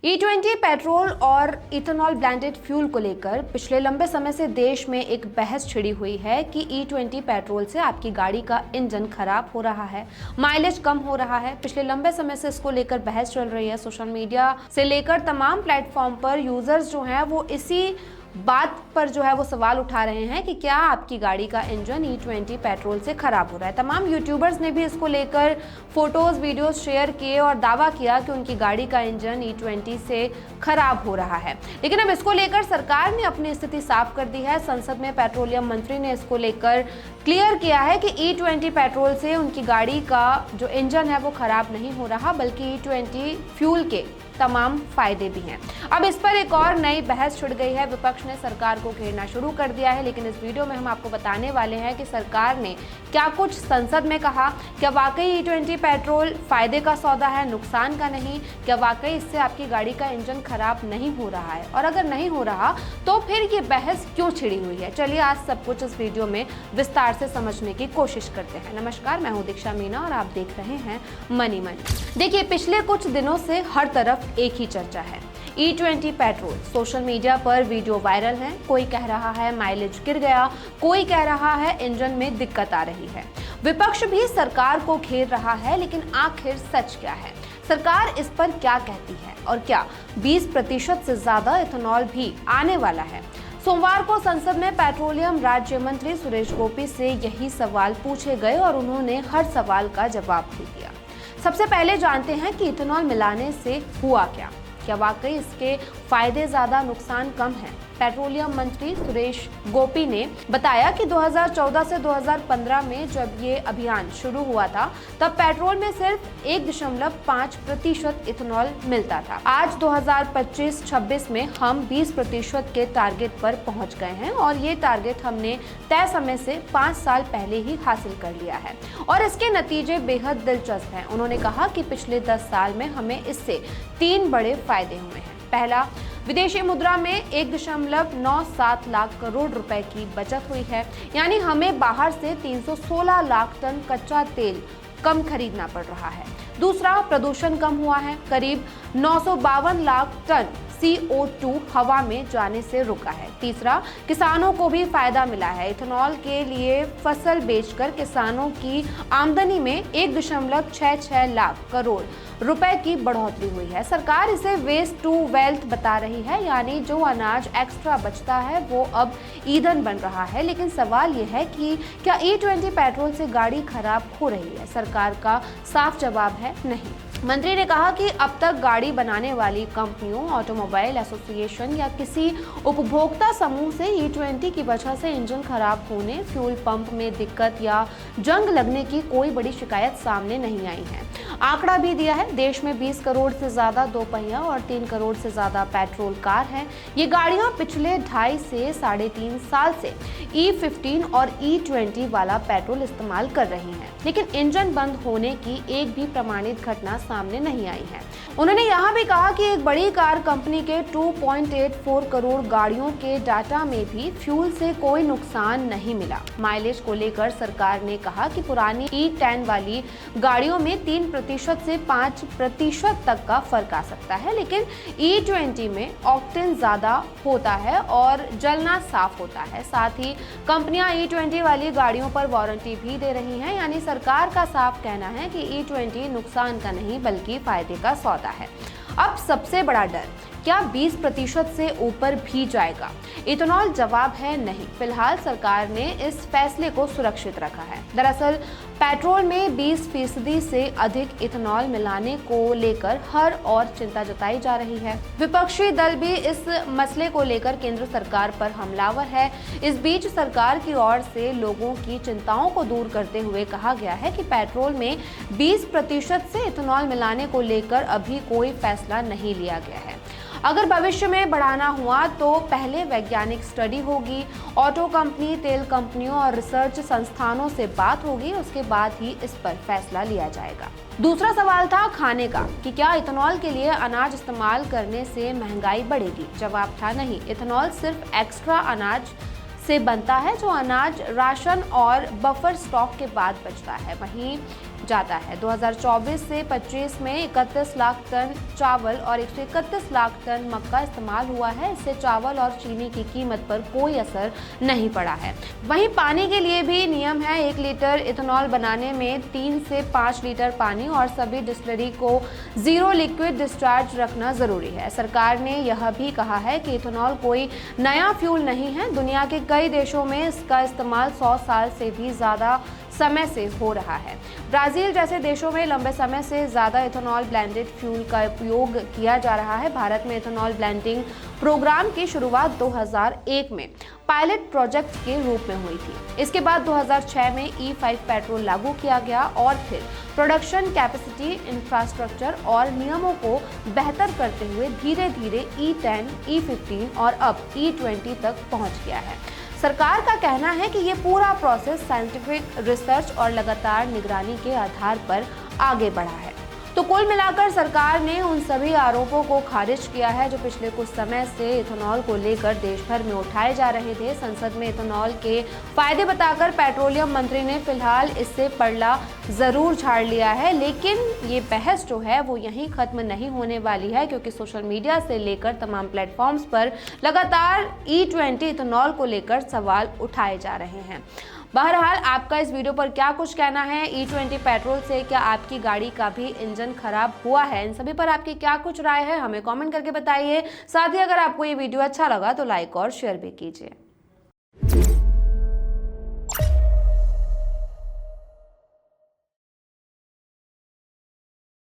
E20 petrol और ethanol blended fuel को लेकर पिछले लंबे समय से देश में एक बहस छिड़ी हुई है कि E20 पेट्रोल से आपकी गाड़ी का इंजन खराब हो रहा है, माइलेज कम हो रहा है। पिछले लंबे समय से इसको लेकर बहस चल रही है। सोशल मीडिया से लेकर तमाम प्लेटफॉर्म पर यूजर्स जो हैं वो इसी बात पर जो है वो सवाल उठा रहे हैं कि क्या आपकी गाड़ी का इंजन E20 पेट्रोल से खराब हो रहा है। तमाम यूट्यूबर्स ने भी इसको लेकर फोटोज वीडियोस शेयर किए और दावा किया कि उनकी गाड़ी का इंजन E20 से खराब हो रहा है। लेकिन अब इसको लेकर सरकार ने अपनी स्थिति साफ कर दी है। संसद में पेट्रोलियम मंत्री ने इसको लेकर क्लियर किया है कि E20 पेट्रोल से उनकी गाड़ी का जो इंजन है वो खराब नहीं हो रहा, बल्कि E20 फ्यूल के तमाम फायदे भी हैं। अब इस पर एक और नई बहस छिड़ गई है। विपक्ष ने सरकार को घेरना शुरू कर दिया है। लेकिन इस वीडियो में हम आपको बताने वाले हैं कि सरकार ने क्या कुछ संसद में कहा। क्या वाकई E20 पेट्रोल फायदे का सौदा है, नुकसान का नहीं? क्या वाकई इससे आपकी गाड़ी का इंजन खराब नहीं हो रहा है? और अगर नहीं हो रहा तो फिर ये बहस क्यों छिड़ी हुई है? चलिए आज सब कुछ इस वीडियो में विस्तार से समझने की कोशिश करते हैं। नमस्कार, मैं हूं दीक्षा मीना और आप देख रहे हैं मनी मनी। देखिए, पिछले कुछ दिनों से हर तरफ एक ही चर्चा है। E20 पेट्रोल सोशल मीडिया पर वीडियो वायरल है। कोई कह रहा है माइलेज गिर गया, कोई कह रहा है इंजन में दिक्कत आ रही है। विपक्ष भी सरकार को घेर रहा है, लेकिन आखिर सच क्या है? सरकार इस पर क्या कहती है? और क्या 20% से ज्यादा इथेनॉल भी आने वाला है? सोमवार को संसद में पेट्रोलियम राज्य मंत्री सुरेश गोपी से यही सवाल पूछे गए और उन्होंने हर सवाल का जवाब भी दिया। सबसे पहले जानते हैं कि इथेनॉल मिलाने से हुआ क्या वाकई इसके फायदे ज्यादा, नुकसान कम है? पेट्रोलियम मंत्री सुरेश गोपी ने बताया कि 2014 से 2015 में जब ये अभियान शुरू हुआ था तब पेट्रोल में सिर्फ 1.5% इथेनॉल मिलता था। आज 2025-26 में हम 20% के टारगेट पर पहुंच गए हैं और ये टारगेट हमने तय समय से 5 साल पहले ही हासिल कर लिया है और इसके नतीजे बेहद दिलचस्प हैं। उन्होंने कहा कि पिछले 10 साल में हमें इससे 3 बड़े फायदे हुए हैं। पहला, विदेशी मुद्रा में 1.97 लाख करोड़ रुपए की बचत हुई है, यानी हमें बाहर से 316 लाख टन कच्चा तेल कम खरीदना पड़ रहा है। दूसरा, प्रदूषण कम हुआ है। करीब 952 लाख टन CO2 हवा में जाने से रुका है। तीसरा, किसानों को भी फायदा मिला है। इथेनॉल के लिए फसल बेचकर किसानों की आमदनी में 1.66 लाख करोड़ रुपए की बढ़ोतरी हुई है। सरकार इसे वेस्ट टू वेल्थ बता रही है, यानी जो अनाज एक्स्ट्रा बचता है वो अब ईंधन बन रहा है। लेकिन सवाल ये है कि क्या E20 पेट्रोल से गाड़ी खराब हो रही है? सरकार का साफ जवाब है नहीं। मंत्री ने कहा कि अब तक गाड़ी बनाने वाली कंपनियों, ऑटोमोबाइल एसोसिएशन या किसी उपभोक्ता समूह से E20 की वजह से इंजन खराब होने, फ्यूल पंप में दिक्कत या जंग लगने की कोई बड़ी शिकायत सामने नहीं आई है। आंकड़ा भी दिया है, देश में 20 करोड़ से ज्यादा दोपहिया और 3 करोड़ से ज्यादा पेट्रोल कार हैं। ये गाड़ियां पिछले 2.5 से 3.5 साल से E15 और E20 वाला पेट्रोल इस्तेमाल कर रही हैं, लेकिन इंजन बंद होने की एक भी प्रमाणित घटना सामने नहीं आई है। उन्होंने यहाँ भी कहा कि एक बड़ी कार कंपनी के 2.84 करोड़ गाड़ियों के डाटा में भी फ्यूल से कोई नुकसान नहीं मिला। माइलेज को लेकर सरकार ने कहा कि पुरानी E10 वाली गाड़ियों में 3% से 5% तक का फर्क आ सकता है, लेकिन E20 में ऑक्टेन ज्यादा होता है और जलना साफ होता है। साथ ही कंपनियां E20 वाली गाड़ियों पर वारंटी भी दे रही हैं, यानी सरकार का साफ कहना है कि E20 नुकसान का नहीं बल्कि फायदे का सौदा है। अब सबसे बड़ा डर, क्या 20% से ऊपर भी जाएगा? इथेनॉल जवाब है नहीं। फिलहाल सरकार ने इस फैसले को सुरक्षित रखा है। दरअसल पेट्रोल में 20% से अधिक इथेनॉल मिलाने को लेकर हर और चिंता जताई जा रही है। विपक्षी दल भी इस मसले को लेकर केंद्र सरकार पर हमलावर है। इस बीच सरकार की ओर से लोगों की चिंताओं को दूर करते हुए कहा गया है कि पेट्रोल में 20% से इथेनॉल मिलाने को लेकर अभी कोई फैसला नहीं लिया गया है। अगर भविष्य में बढ़ाना हुआ तो पहले वैज्ञानिक स्टडी होगी, ऑटो कंपनी, तेल कंपनियों और रिसर्च संस्थानों से बात होगी, उसके बाद ही इस पर फैसला लिया जाएगा। दूसरा सवाल था खाने का कि क्या इथेनॉल के लिए अनाज इस्तेमाल करने से महंगाई बढ़ेगी? जवाब था नहीं। इथेनॉल सिर्फ एक्स्ट्रा अनाज से बनता है, जो अनाज राशन और बफर स्टॉक के बाद बचता है। वहीं जाता है। 2024 से 25 में 31 लाख टन चावल और 131 लाख टन मक्का इस्तेमाल हुआ है। इससे चावल और चीनी की कीमत पर कोई असर नहीं पड़ा है। वहीं पानी के लिए भी नियम है। 1 लीटर इथेनॉल बनाने में 3 से 5 लीटर पानी और सभी डिस्टिलरी को जीरो लिक्विड डिस्चार्ज रखना जरूरी है। सरकार ने यह भी कहा है कि इथेनॉल कोई नया फ्यूल नहीं है। दुनिया के कई देशों में इसका इस्तेमाल 100 साल से भी ज्यादा समय से हो रहा है। ब्राजील जैसे देशों में लंबे समय से ज्यादा इथेनॉल ब्लेंडेड फ्यूल का उपयोग किया जा रहा है। भारत में इथेनॉल ब्लेंडिंग प्रोग्राम की शुरुआत 2001 में पायलट प्रोजेक्ट के रूप में हुई थी। इसके बाद 2006 में E5 पेट्रोल लागू किया गया और फिर प्रोडक्शन कैपेसिटी, इंफ्रास्ट्रक्चर और नियमों को बेहतर करते हुए धीरे धीरे E10, E15 और अब E20 तक पहुंच गया है। सरकार का कहना है कि ये पूरा प्रोसेस साइंटिफिक रिसर्च और लगातार निगरानी के आधार पर आगे बढ़ा है। तो कुल मिलाकर सरकार ने उन सभी आरोपों को खारिज किया है जो पिछले कुछ समय से इथेनॉल को लेकर देश भर में उठाए जा रहे थे। संसद में इथेनॉल के फायदे बताकर पेट्रोलियम मंत्री ने फिलहाल इससे पड़ला जरूर झाड़ लिया है, लेकिन ये बहस जो है वो यहीं खत्म नहीं होने वाली है, क्योंकि सोशल मीडिया से लेकर तमाम प्लेटफॉर्म्स पर लगातार E20 इथेनॉल को लेकर सवाल उठाए जा रहे हैं। बहरहाल आपका इस वीडियो पर क्या कुछ कहना है? E20 पेट्रोल से क्या आपकी गाड़ी का भी इंजन खराब हुआ है? इन सभी पर आपकी क्या कुछ राय है, हमें कमेंट करके बताइए। साथ ही अगर आपको ये वीडियो अच्छा लगा तो लाइक और शेयर भी कीजिए।